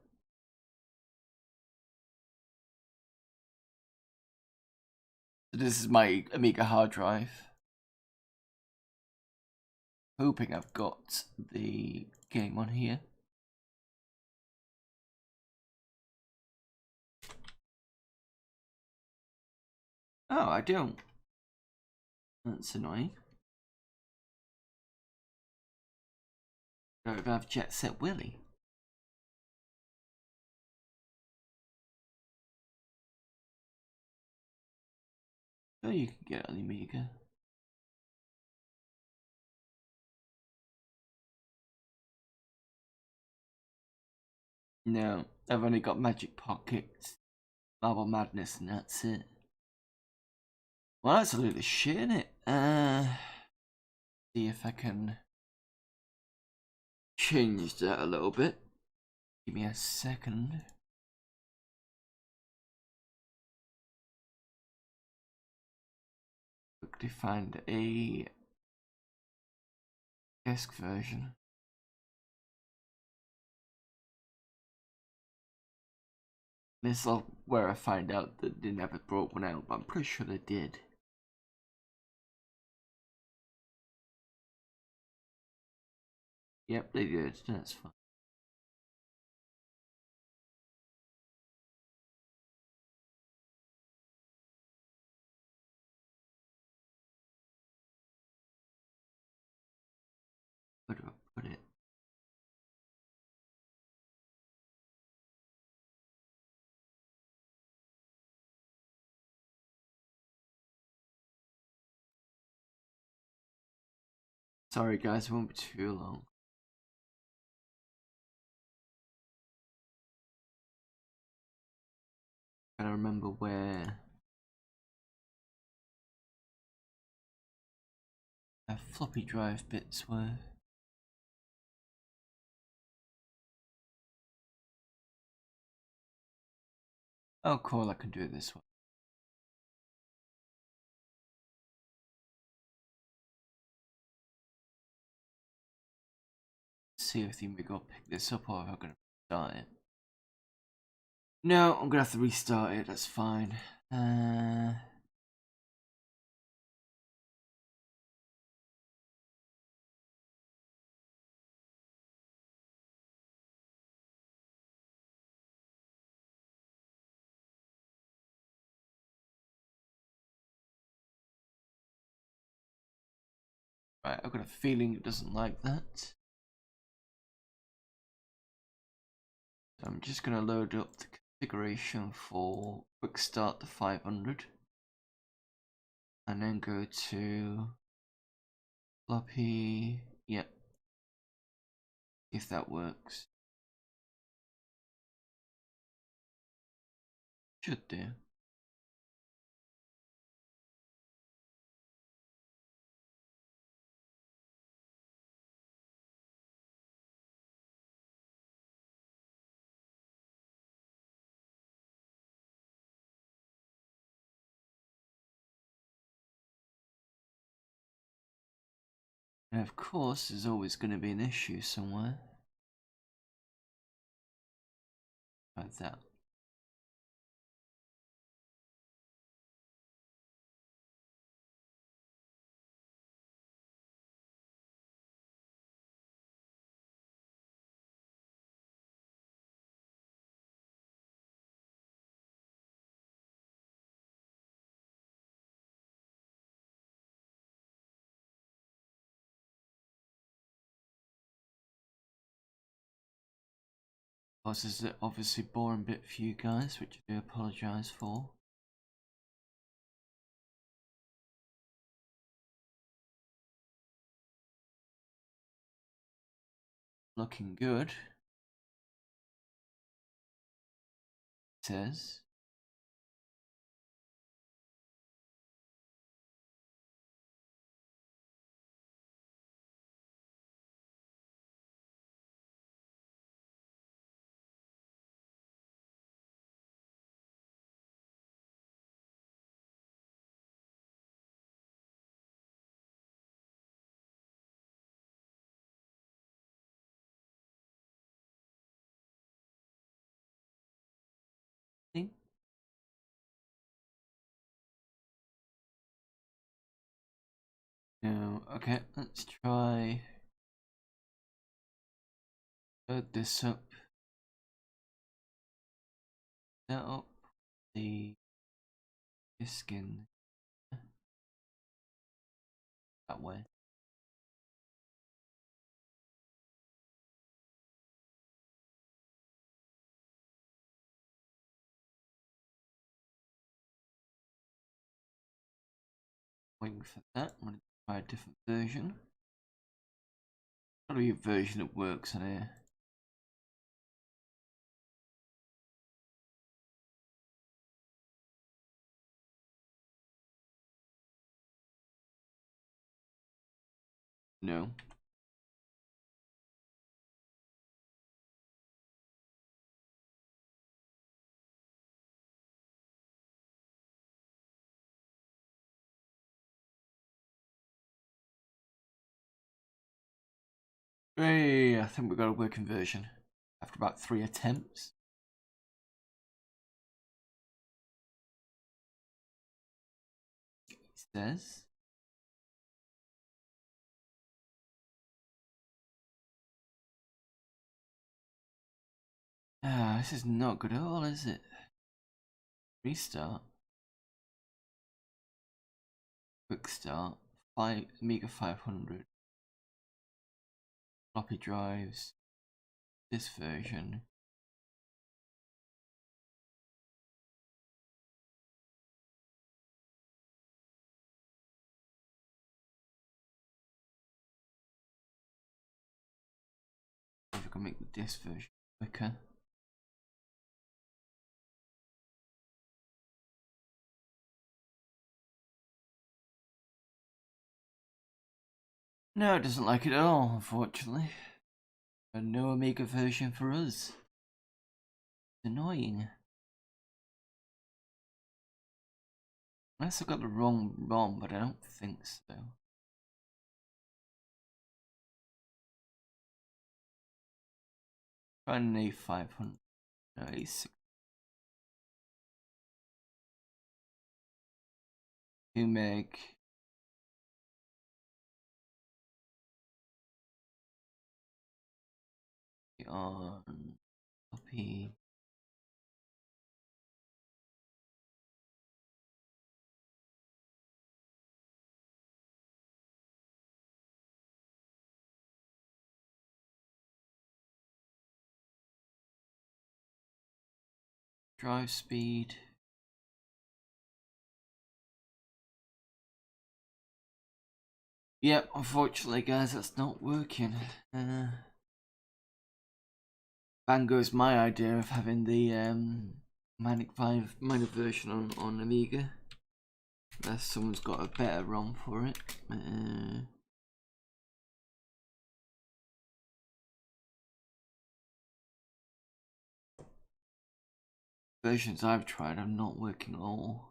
So this is my Amiga hard drive. Hoping I've got the game on here. Oh, I don't. That's annoying. Don't have Jet Set Willy. Oh, you can get it on the Amiga. No, I've only got Magic Pocket, Marble Madness, and that's it. Well, that's a load of shit, innit? See if I can change that a little bit. Give me a second. Quickly find a desk version. This is where I find out that they never brought one out, but I'm pretty sure they did. Yep, they did. That's fine. Where do I put it? Sorry guys, it won't be too long. I don't remember where floppy drive bits were. Oh cool, I can do it this way. See if the Amiga will pick this up, or if I'm gonna restart it. No, I'm gonna have to restart it, that's fine. Right, I've got a feeling it doesn't like that. So I'm just gonna load up the configuration for quick start to 500. And then go to Floppy, yep. If that works. Should do. And of course, there's always going to be an issue somewhere. Like that. This is obviously a boring bit for you guys, which I do apologise for. Looking good. It says. No, okay, let's try load this up. Set up the skin that way. Waiting for that. I'm going to try a different version. Gotta be a version that works on here. No. Hey, I think we got a working version after about 3 attempts. It says. Ah, this is not good at all, is it? Restart. Quick start. Amiga 500. Floppy drives. This version. If I can make this version quicker. No, it doesn't like it at all, unfortunately. And no Amiga version for us. It's annoying. Unless I got the wrong ROM, but I don't think so. Try an A500. No, A6. To make on copy. Drive speed. Yep, unfortunately, guys, that's not working. Bang goes my idea of having the Manic Miner version on Amiga. Unless someone's got a better ROM for it. Versions I've tried are not working at all.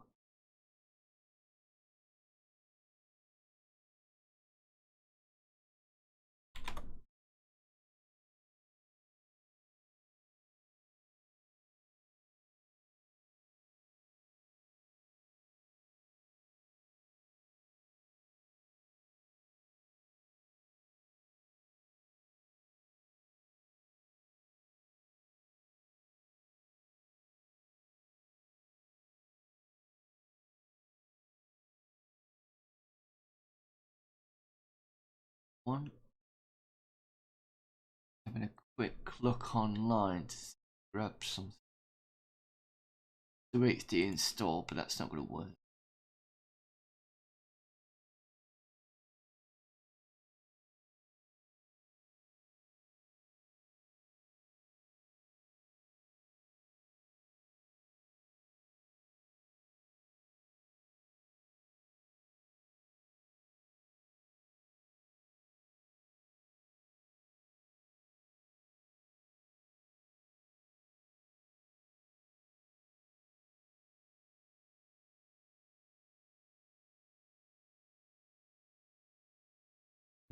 One, having a quick look online to grab something. The HD install, but that's not going to work.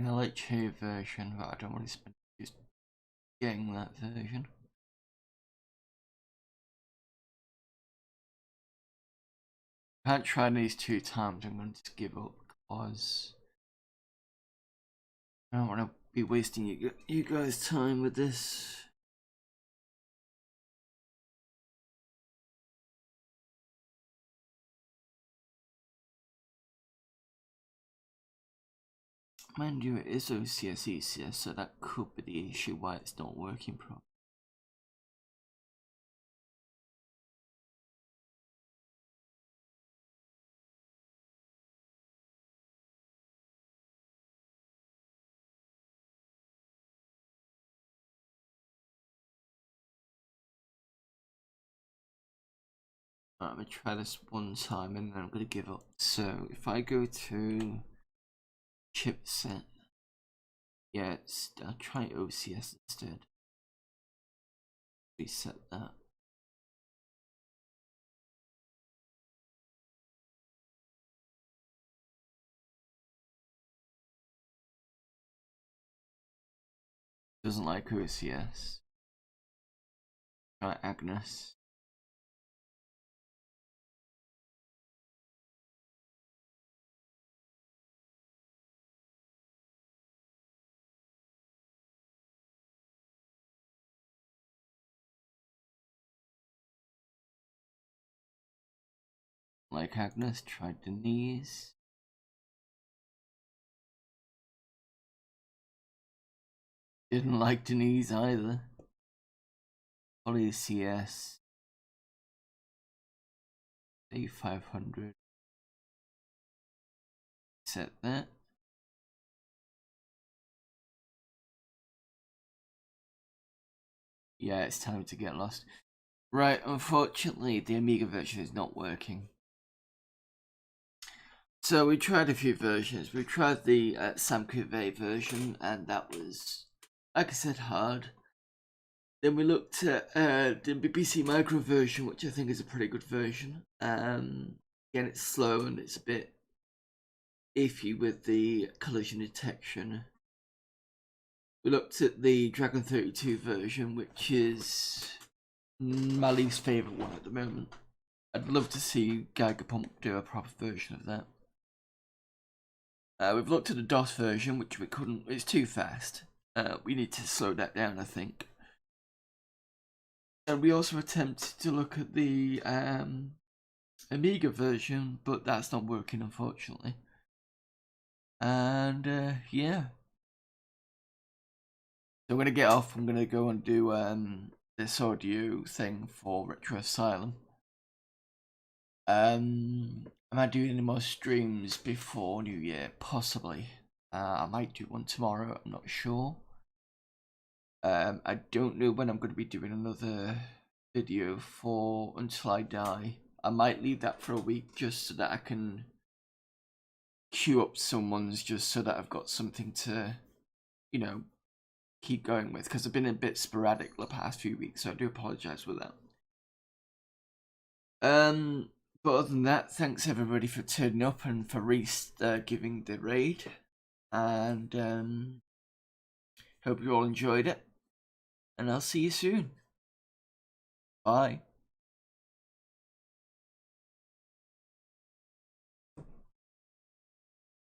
I like Cherry version, but I don't want to spend just getting that version. I can't try these 2 times, I'm going to give up because I don't want to be wasting you guys' time with this. Mind you, it is OCS ECS, so that could be the issue why it's not working properly. I'm going to try this one time and then I'm going to give up. So if I go to chipset, yeah, I'll try OCS instead. Reset that. Doesn't like OCS. Try Agnes. Like Agnes, tried Denise. Didn't like Denise either. Poly CS. A500. Set that. Yeah, it's time to get lost. Right, unfortunately, the Amiga version is not working. So we tried a few versions. We tried the Sam Coupe version, and that was, like I said, hard. Then we looked at the BBC Micro version, which I think is a pretty good version. Again, it's slow and it's a bit iffy with the collision detection. We looked at the Dragon 32 version, which is my least favourite one at the moment. I'd love to see Gigapump do a proper version of that. We've looked at the DOS version, which we couldn't, it's too fast. We need to slow that down, I think. And we also attempted to look at the Amiga version, but that's not working, unfortunately. And yeah. So I'm going to get off, I'm going to go and do this audio thing for Retro Asylum. Am I doing any more streams before New Year? Possibly. I might do one tomorrow, I'm not sure. I don't know when I'm going to be doing another video for Until I Die. I might leave that for a week just so that I can queue up someone's, just so that I've got something to, you know, keep going with, because I've been a bit sporadic the past few weeks, so I do apologise for that. But other than that, thanks everybody for turning up and for Reese giving the raid, and hope you all enjoyed it, and I'll see you soon. Bye.